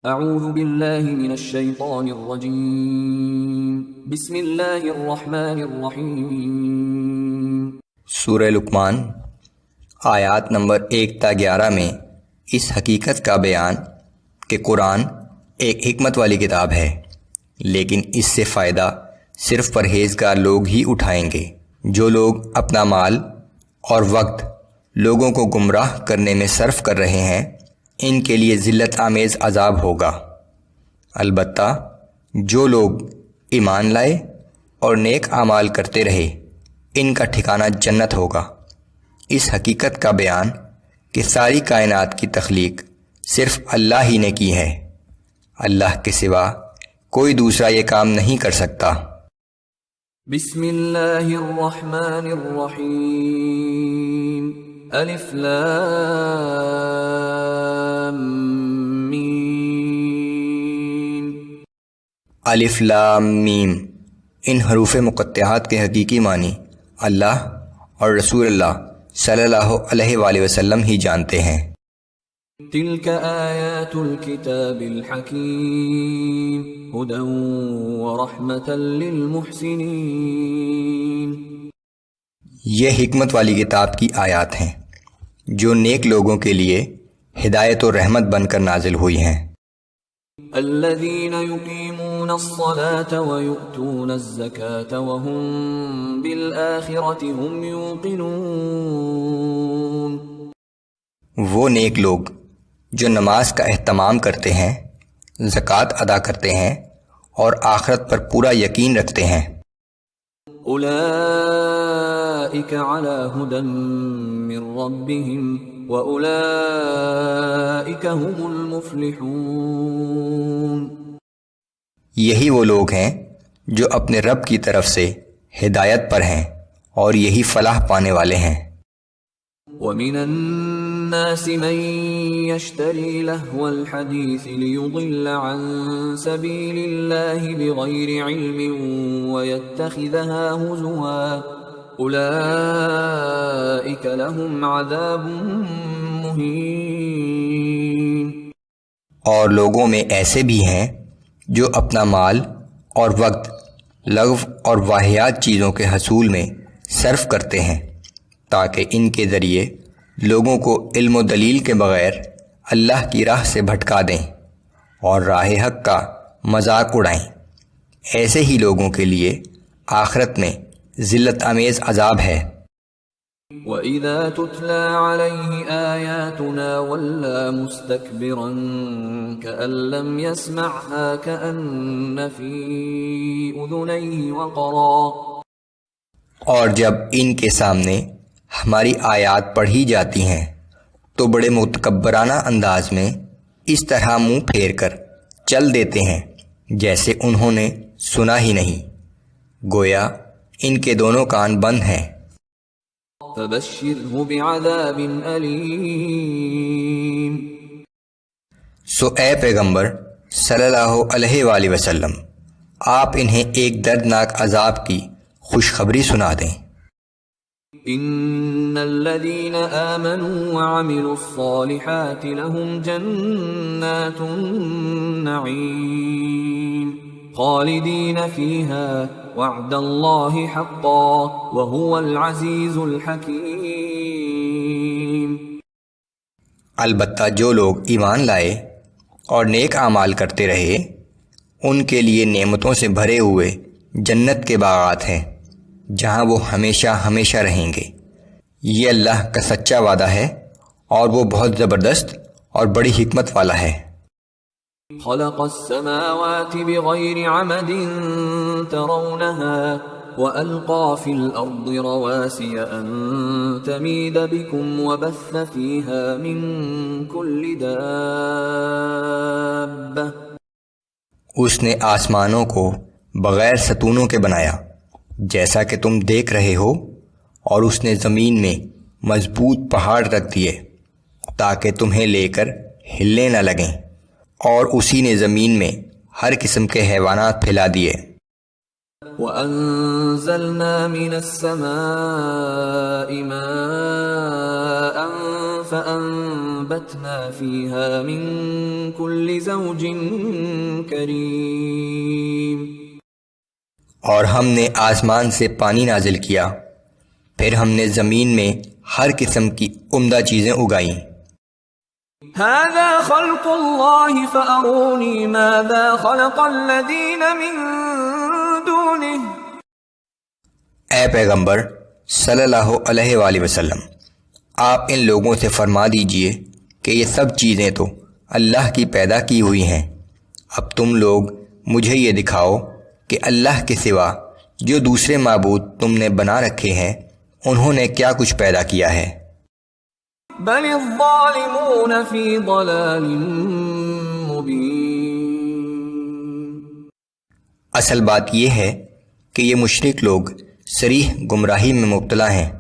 اعوذ باللہ من الشیطان الرجیم بسم اللہ الرحمن الرحیم۔ سورہ لقمان آیات نمبر 1 تا 11 میں اس حقیقت کا بیان کہ قرآن ایک حکمت والی کتاب ہے، لیکن اس سے فائدہ صرف پرہیزگار لوگ ہی اٹھائیں گے۔ جو لوگ اپنا مال اور وقت لوگوں کو گمراہ کرنے میں صرف کر رہے ہیں، ان کے لیے ذلت آمیز عذاب ہوگا۔ البتہ جو لوگ ایمان لائے اور نیک اعمال کرتے رہے، ان کا ٹھکانہ جنت ہوگا۔ اس حقیقت کا بیان کہ ساری کائنات کی تخلیق صرف اللہ ہی نے کی ہے، اللہ کے سوا کوئی دوسرا یہ کام نہیں کر سکتا۔ بسم اللہ الرحمن الرحیم۔ الف لام میم۔ الف لام میم، ان حروف مقطعات کے حقیقی معنی اللہ اور رسول اللہ صلی اللہ علیہ وآلہ وسلم ہی جانتے ہیں۔ تلک آیات الکتاب الحکیم ھدی ورحمۃ للمحسنین۔ یہ حکمت والی کتاب کی آیات ہیں جو نیک لوگوں کے لیے ہدایت و رحمت بن کر نازل ہوئی ہیں۔ الذین یقیمون الصلاة ویؤتون الزکاة وهم بالآخرة هم یوقنون۔ وہ نیک لوگ جو نماز کا اہتمام کرتے ہیں، زکوٰۃ ادا کرتے ہیں اور آخرت پر پورا یقین رکھتے ہیں۔ اولئک علی ھدی من ربہم واولئک هم المفلحون۔ یہی وہ لوگ ہیں جو اپنے رب کی طرف سے ہدایت پر ہیں اور یہی فلاح پانے والے ہیں۔ ومن الناس من يشتري لهو الحديث ليضل عن سبيل الله بغير علم ويتخذها هزوا أولئك لهم عذاب مهين۔ اور لوگوں میں ایسے بھی ہیں جو اپنا مال اور وقت لغو اور واہیات چیزوں کے حصول میں صرف کرتے ہیں تاکہ ان کے ذریعے لوگوں کو علم و دلیل کے بغیر اللہ کی راہ سے بھٹکا دیں اور راہ حق کا مذاق اڑائیں۔ ایسے ہی لوگوں کے لیے آخرت میں ذلت آمیز عذاب ہے۔ وَإِذَا تُتْلَى عَلَيْهِ آيَاتُنَا وَلَّى مُسْتَكْبِرًا كَأَن لَّمْ يَسْمَعْهَا كَأَنَّ فِي أُذُنَيْهِ وَقْرًا۔ اور جب ان کے سامنے ہماری آیات پڑھی جاتی ہیں تو بڑے متکبرانہ انداز میں اس طرح منہ پھیر کر چل دیتے ہیں جیسے انہوں نے سنا ہی نہیں، گویا ان کے دونوں کان بند ہیں۔ فَبَشِّرْهُ بِعَذَابٍ أَلِيمٍ۔ سو اے پیغمبر صلی اللہ علیہ وآلہ وسلم، آپ انہیں ایک دردناک عذاب کی خوشخبری سنا دیں۔ ان الذين آمنوا وعملوا الصالحات لهم جنات النعيم خالدين فيها وعد الله حقا وهو العزيز الحكيم۔ البتہ جو لوگ ایمان لائے اور نیک اعمال کرتے رہے، ان کے لیے نعمتوں سے بھرے ہوئے جنت کے باغات ہیں جہاں وہ ہمیشہ ہمیشہ رہیں گے۔ یہ اللہ کا سچا وعدہ ہے اور وہ بہت زبردست اور بڑی حکمت والا ہے۔ خلق السماوات بغير عمد ترونها وألقى في الأرض رواسي أن تميد بكم وبث فيها من كل دابة۔ اس نے آسمانوں کو بغیر ستونوں کے بنایا جیسا کہ تم دیکھ رہے ہو، اور اس نے زمین میں مضبوط پہاڑ رکھ دیے تاکہ تمہیں لے کر ہلنے نہ لگیں، اور اسی نے زمین میں ہر قسم کے حیوانات پھیلا دیے۔ وَأَنزَلْنَا مِنَ السَّمَاءِ مَاءً وأنبتنا فيها من كل زوج كريم. اور ہم نے آسمان سے پانی نازل کیا، پھر ہم نے زمین میں ہر قسم کی عمدہ چیزیں اگائیں۔ هذا خلق الله فأروني ماذا خلق الذين من دونه. اے پیغمبر صلی اللہ علیہ وآلہ وسلم، آپ ان لوگوں سے فرما دیجئے کہ یہ سب چیزیں تو اللہ کی پیدا کی ہوئی ہیں، اب تم لوگ مجھے یہ دکھاؤ کہ اللہ کے سوا جو دوسرے معبود تم نے بنا رکھے ہیں انہوں نے کیا کچھ پیدا کیا ہے۔ بل الظالمون فی ضلال مبین. اصل بات یہ ہے کہ یہ مشرک لوگ صریح گمراہی میں مبتلا ہیں۔